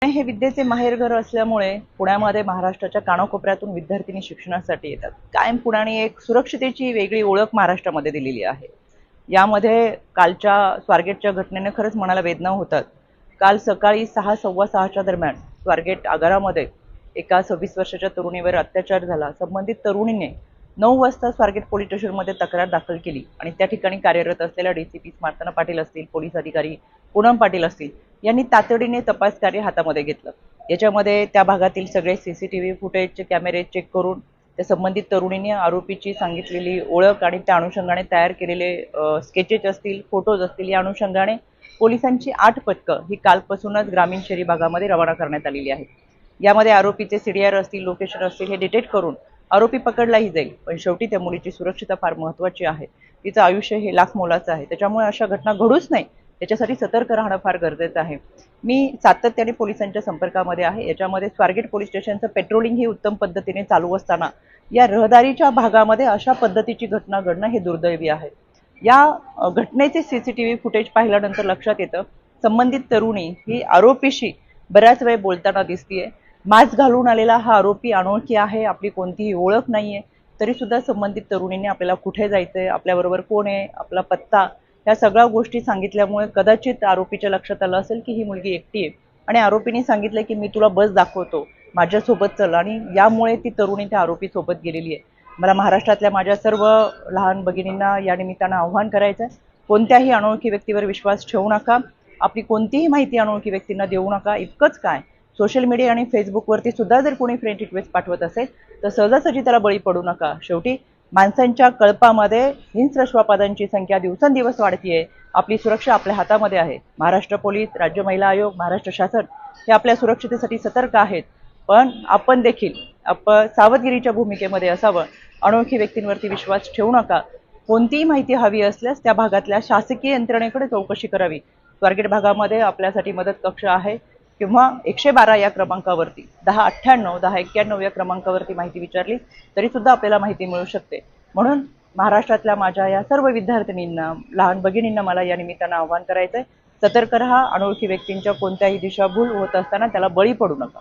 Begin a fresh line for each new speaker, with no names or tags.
हे विद्येचे माहेरघर असल्यामुळे पुण्यामध्ये महाराष्ट्राच्या कानाकोपऱ्यातून विद्यार्थिनी शिक्षणासाठी येतात। कायम पुण्याने एक सुरक्षितेची वेगळी ओळख महाराष्ट्रामध्ये दिलेली आहे। यामध्ये कालच्या स्वारगेटच्या घटनेने खरंच मनाला वेदना होतात। काल सकाळी 6 सव्वा 6च्या दरम्यान स्वारगेट आगारामध्ये एका 26 वर्षाच्या तरुणीवर अत्याचार झाला। संबंधित तरुणीने 9 वाजता स्वारगेट पोलीस स्टेशनमध्ये तक्रार दाखल केली आणि त्या ठिकाणी कार्यरत असलेल्या डीसीपी स्मार्तना पाटील असतील, पोलीस अधिकारी पूनम पाटील असतील यांनी तातडीने तपास कार्य हातामध्ये घेतलं। याच्यामध्ये त्या भागातील सगळे सीसीटीव्ही फुटेजचे कॅमेरे चेक करून त्या संबंधित तरुणीने आरोपीची सांगितलेली ओळख आणि त्या अनुषंगाने तयार केलेले स्केचेस असतील, फोटोज असतील, या अनुषंगाने पोलिसांची 8 पथकं ही कालपासूनच ग्रामीण शहरी भागामध्ये रवाना करण्यात आलेली आहेत। यामध्ये आरोपीचे सीडीआर असतील, लोकेशन असतील हे डिटेक्ट करून आरोपी पकडलाही जाईल। पण शेवटी त्या मुलीची सुरक्षितता फार महत्त्वाची आहे। तिचं आयुष्य हे लाख मोलाचं आहे। त्याच्यामुळे अशा घटना घडूच नाही याच्यासाठी सतर्क राहणं फार गरजेचं आहे। मी सातत्याने पोलिसांच्या संपर्कामध्ये आहे। याच्यामध्ये स्वारगेट पोलीस स्टेशनचं पेट्रोलिंग ही उत्तम पद्धतीने चालू असताना या रहदारीच्या भागामध्ये अशा पद्धतीची घटना घडणं हे दुर्दैवी आहे। या घटनेचे सीसीटीव्ही फुटेज पाहिल्यानंतर लक्षात येतं संबंधित तरुणी ही आरोपीशी बऱ्याच वेळ बोलताना दिसतीये। मास्क घालून आलेला हा आरोपी अनोळखी आहे, आपली कोणतीही ओळख नाहीये, तरी सुद्धा संबंधित तरुणीने आपल्याला कुठे जायचंय, आपल्याबरोबर कोण आहे, आपला पत्ता, या सगळ्या गोष्टी सांगितल्यामुळे कदाचित आरोपीच्या लक्षात आलं असेल की ही मुलगी एकटी आहे आणि आरोपीने सांगितलं की मी तुला बस दाखवतो, माझ्यासोबत चल, आणि यामुळे ती तरुणी त्या आरोपी सोबत गेलेली आहे। मला महाराष्ट्रातल्या माझ्या सर्व लहान भगिनींना या निमित्तानं आव्हान करायचं आहे, कोणत्याही अनोळखी व्यक्तीवर विश्वास ठेवू नका, आपली कोणतीही माहिती अनोळखी व्यक्तींना देऊ नका। इतकंच काय, सोशल मीडिया आणि फेसबुकवरती सुद्धा जर कोणी फ्रेंड रिक्वेस्ट पाठवत असेल तर सहजासहजी त्याला बळी पडू नका। शेवटी माणसांच्या कळपामध्ये हिंस्र श्वापदांची संख्या दिवसेंदिवस वाढतीये। आपली सुरक्षा आपल्या हातामध्ये आहे। महाराष्ट्र पोलीस, राज्य महिला आयोग, महाराष्ट्र शासन हे आपल्या सुरक्षितेसाठी सतर्क आहेत, पण आपण देखील सावधगिरीच्या भूमिकेमध्ये असावं। अनोळखी व्यक्तींवरती विश्वास ठेवू नका। कोणतीही माहिती हवी असल्यास त्या भागातल्या शासकीय यंत्रणेकडे चौकशी करावी। स्वारगेट भागामध्ये आपल्यासाठी मदत कक्ष आहे किंवा 112 या क्रमांकावरती 1098 1091 या क्रमांकावरती माहिती विचारली तरी सुद्धा आपल्याला माहिती मिळू शकते। म्हणून महाराष्ट्रातल्या माझ्या या सर्व विद्यार्थिनींना, लहान भगिनींना मला या निमित्तानं आवाहन करायचंय, सतर्क रहा। अनोळखी व्यक्तींच्या कोणत्याही दिशाभूल होत असताना त्याला बळी पडू नका।